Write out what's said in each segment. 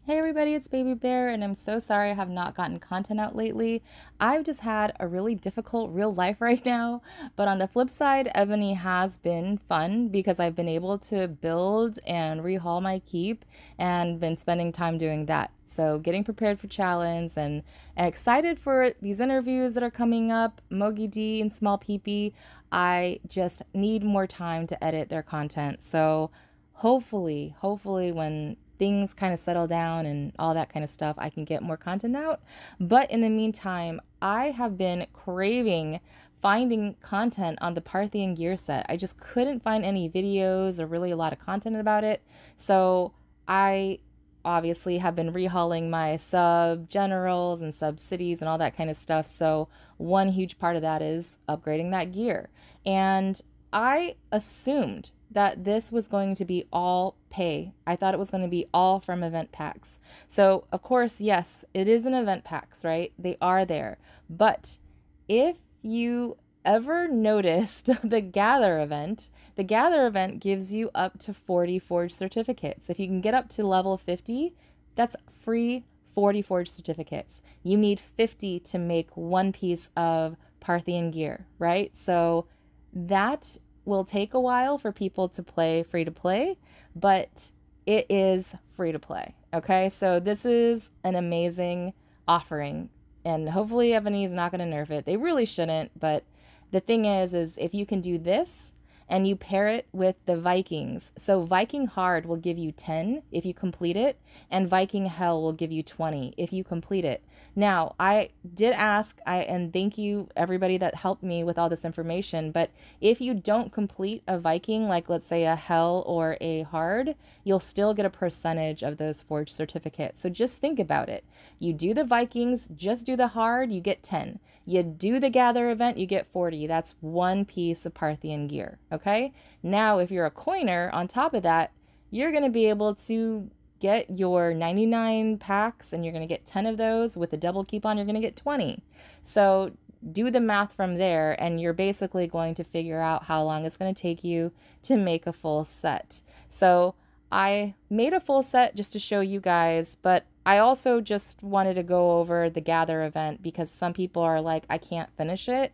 Hey everybody, it's Baby Bear, and I'm so sorry I have not gotten content out lately. I've just had a really difficult real life right now, but on the flip side, Evony has been fun because I've been able to build and rehaul my keep and been spending time doing that. So getting prepared for challenge and excited for these interviews that are coming up, Mogi D and Small Peepee. I just need more time to edit their content. So hopefully when things kind of settle down and all that kind of stuff, I can get more content out. But in the meantime, I have been craving finding content on the Parthian gear set. I just couldn't find any videos or really a lot of content about it. So I obviously have been rehauling my sub generals and sub cities and all that kind of stuff. So one huge part of that is upgrading that gear. And I assumed that this was going to be all pay. I thought it was going to be all from event packs. So, of course, yes, it is an event packs, right? They are there. But if you ever noticed the gather event gives you up to 40 forge certificates. If you can get up to level 50, that's free 40 forge certificates. You need 50 to make one piece of Parthian gear, right? So that will take a while for people to play free to play, but it is free to play. Okay, so this is an amazing offering, and hopefully Evany is not going to nerf it. They really shouldn't, but the thing is if you can do this and you pair it with the Vikings. So Viking Hard will give you 10 if you complete it, and Viking Hell will give you 20 if you complete it. Now, I did ask, and thank you everybody that helped me with all this information, but if you don't complete a Viking, like let's say a Hell or a Hard, you'll still get a percentage of those forged certificates. So just think about it. You do the Vikings, just do the Hard, you get 10. You do the gather event, you get 40. That's one piece of Parthian gear, okay? Now, if you're a coiner, on top of that, you're going to be able to get your 99 packs and you're going to get 10 of those. With the double coupon, you're going to get 20. So do the math from there, and you're basically going to figure out how long it's going to take you to make a full set. So I made a full set just to show you guys, but I also just wanted to go over the gather event because some people are like, I can't finish it.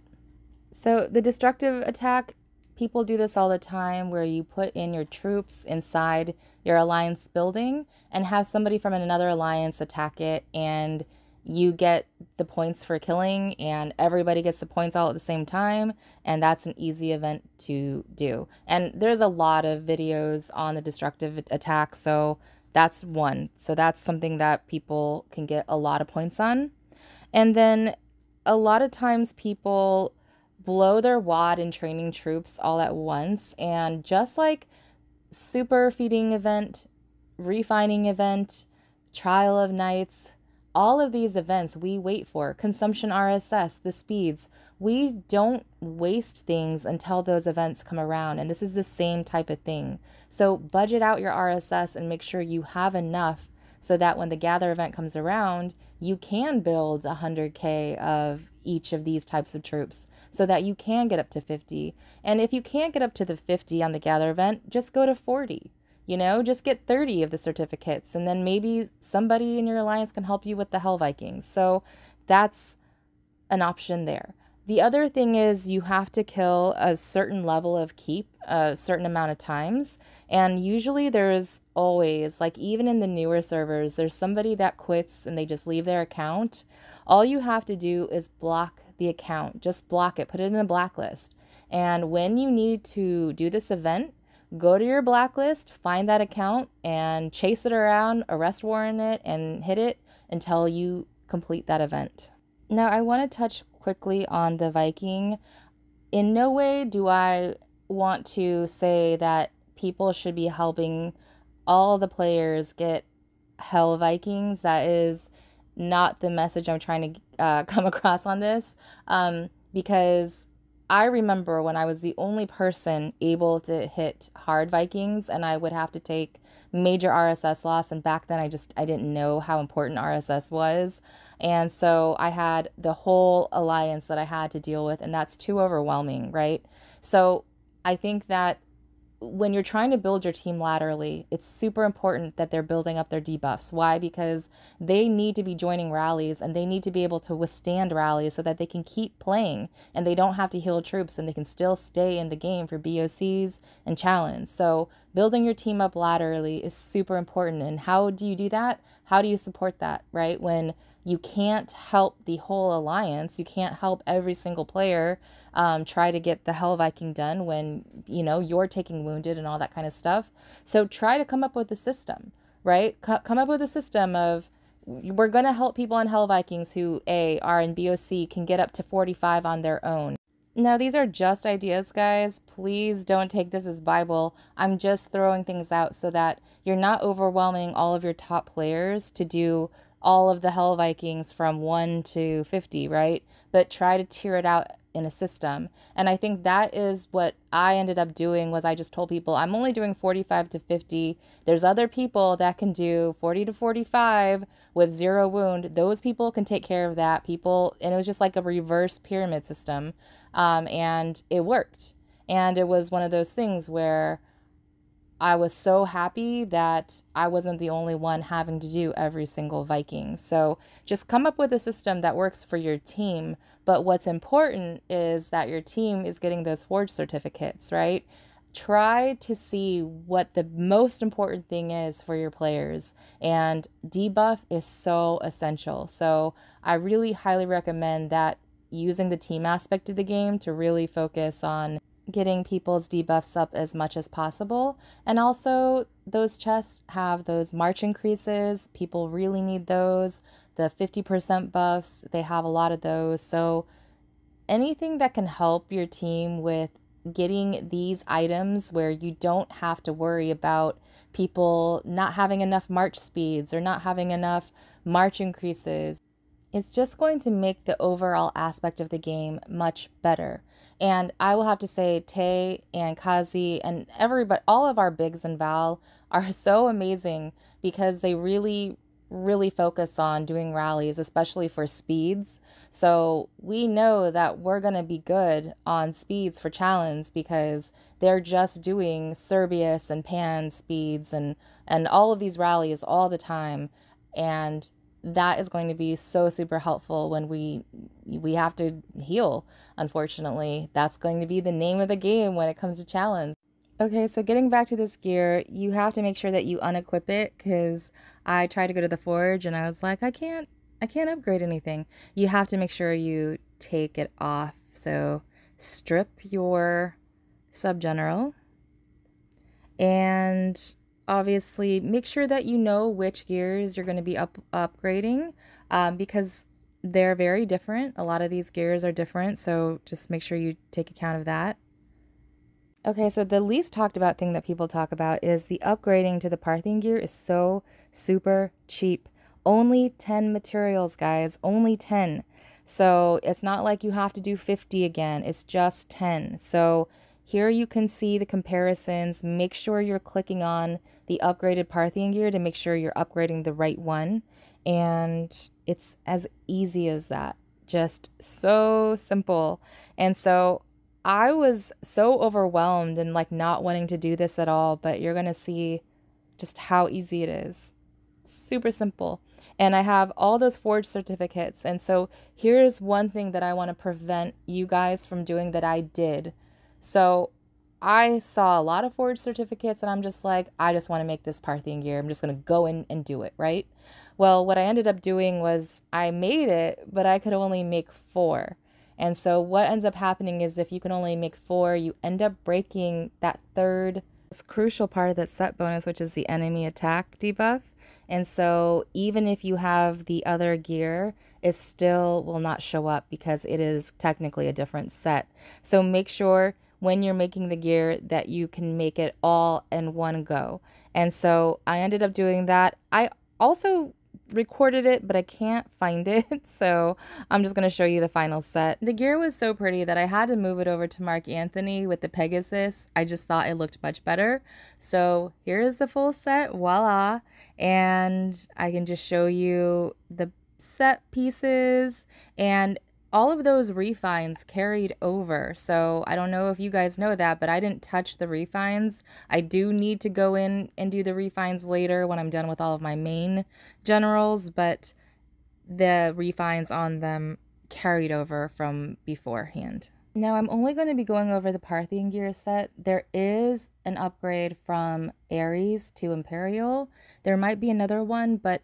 So the destructive attack, people do this all the time where you put in your troops inside your alliance building and have somebody from another alliance attack it, and you get the points for killing and everybody gets the points all at the same time, and that's an easy event to do. And there's a lot of videos on the destructive attack, so that's one. So that's something that people can get a lot of points on. And then a lot of times people blow their wad in training troops all at once, and just like super feeding event, refining event, trial of nights, all of these events we wait for, consumption RSS, the speeds, we don't waste things until those events come around. And this is the same type of thing. So budget out your RSS and make sure you have enough so that when the gather event comes around, you can build 100K of each of these types of troops so that you can get up to 50. And if you can't get up to the 50 on the gather event, just go to 40. Just get 30 of the certificates, and then maybe somebody in your alliance can help you with the Hell Vikings. So that's an option there. The other thing is you have to kill a certain level of keep a certain amount of times. And usually there's always, like even in the newer servers, there's somebody that quits and they just leave their account. All you have to do is block the account. Just block it, put it in the blacklist. And when you need to do this event, go to your blacklist, find that account, and chase it around, arrest warrant it, and hit it until you complete that event. Now, I want to touch quickly on the Viking. In no way do I want to say that people should be helping all the players get Hell Vikings. That is not the message I'm trying to come across on this, because I remember when I was the only person able to hit hard Vikings, and I would have to take major RSS loss, and back then I didn't know how important RSS was, and so I had the whole alliance that I had to deal with, and that's too overwhelming, right? So I think that when you're trying to build your team laterally, it's super important that they're building up their debuffs. Why? Because they need to be joining rallies and they need to be able to withstand rallies so that they can keep playing and they don't have to heal troops and they can still stay in the game for BOCs and challenge. So building your team up laterally is super important. And how do you do that? How do you support that, right? When you can't help the whole alliance, you can't help every single player try to get the Hell Viking done when, you know, you're taking wounded and all that kind of stuff. So try to come up with a system, right? Come up with a system of, we're going to help people on Hell Vikings who, are in BOC, can get up to 45 on their own. Now, these are just ideas, guys. Please don't take this as Bible. I'm just throwing things out so that you're not overwhelming all of your top players to do all of the Hell Vikings from 1 to 50, right? But try to tier it out in a system. And I think that is what I ended up doing. Was I just told people I'm only doing 45 to 50. There's other people that can do 40 to 45 with 0 wound. Those people can take care of that. And it was just like a reverse pyramid system. And it worked. And it was one of those things where I was so happy that I wasn't the only one having to do every single Viking. So just come up with a system that works for your team. But what's important is that your team is getting those forge certificates, right? Try to see what the most important thing is for your players. And debuff is so essential. So I really highly recommend that using the team aspect of the game to really focus on getting people's debuffs up as much as possible. And also, those chests have those march increases. People really need those. The 50% buffs, they have a lot of those. So anything that can help your team with getting these items where you don't have to worry about people not having enough march speeds or not having enough march increases, it's just going to make the overall aspect of the game much better. And I will have to say, Tay and Kazi and everybody, all of our bigs in Val are so amazing because they really, really focus on doing rallies, especially for speeds. So we know that we're going to be good on speeds for challenge because they're just doing Serbius and Pan speeds and all of these rallies all the time. And that is going to be so super helpful when we have to heal. Unfortunately, that's going to be the name of the game when it comes to challenge. Okay, so getting back to this gear, you have to make sure that you unequip it because I tried to go to the forge and I was like, I can't upgrade anything. You have to make sure you take it off. So strip your subgeneral and obviously make sure that you know which gears you're going to be upgrading because they're very different. A lot of these gears are different, so just make sure you take account of that. Okay, so the least talked about thing that people talk about is the upgrading to the Parthian gear is so super cheap. Only 10 materials, guys, only 10. So it's not like you have to do 50 again, it's just 10. So here you can see the comparisons. Make sure you're clicking on the upgraded Parthian gear to make sure you're upgrading the right one. And it's as easy as that. Just so simple. And so I was so overwhelmed and like not wanting to do this at all, but you're going to see just how easy it is. Super simple. And I have all those forge certificates. And so here's one thing that I want to prevent you guys from doing that I did. So I saw a lot of forge certificates and I'm just like, I just want to make this Parthian gear. I'm just going to go in and do it, right? Well, what I ended up doing was I made it, but I could only make 4. And so what ends up happening is if you can only make 4, you end up breaking that third crucial part of that set bonus, which is the enemy attack debuff. And so even if you have the other gear, it still will not show up because it is technically a different set. So make sure when you're making the gear that you can make it all in one go. And so I ended up doing that. I also recorded it, but I can't find it, so I'm just going to show you the final set. The gear was so pretty that I had to move it over to Mark Anthony with the Pegasus. I just thought it looked much better. So here's the full set, voila, and I can just show you the set pieces. And all of those refines carried over. So I don't know if you guys know that, but I didn't touch the refines. I do need to go in and do the refines later when I'm done with all of my main generals, but the refines on them carried over from beforehand. Now I'm only going to be going over the Parthian gear set. There is an upgrade from Ares to Imperial. There might be another one, but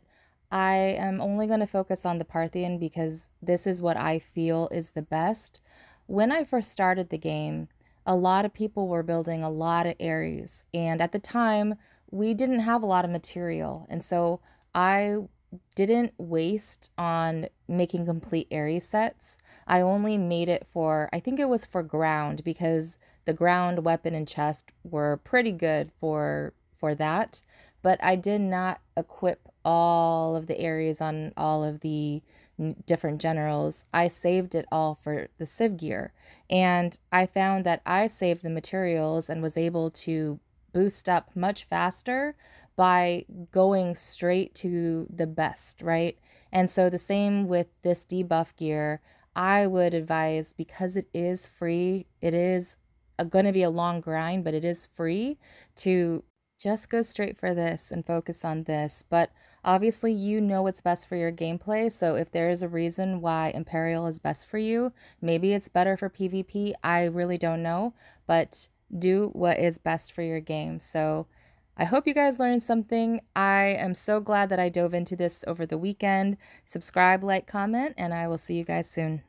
I am only going to focus on the Parthian because this is what I feel is the best. When I first started the game, a lot of people were building a lot of Ares, and at the time, we didn't have a lot of material. And so I didn't waste on making complete Ares sets. I only made it for, I think it was for ground because the ground weapon and chest were pretty good for that, but I did not equip all of the areas on all of the different generals. I saved it all for the Civ gear, and I found that I saved the materials and was able to boost up much faster by going straight to the best, right? And so the same with this debuff gear, I would advise, because it is free, it is going to be a long grind, but it is free, to just go straight for this and focus on this. But obviously, you know what's best for your gameplay. So if there is a reason why Imperial is best for you, maybe it's better for PvP. I really don't know, but do what is best for your game. So I hope you guys learned something. I am so glad that I dove into this over the weekend. Subscribe, like, comment, and I will see you guys soon.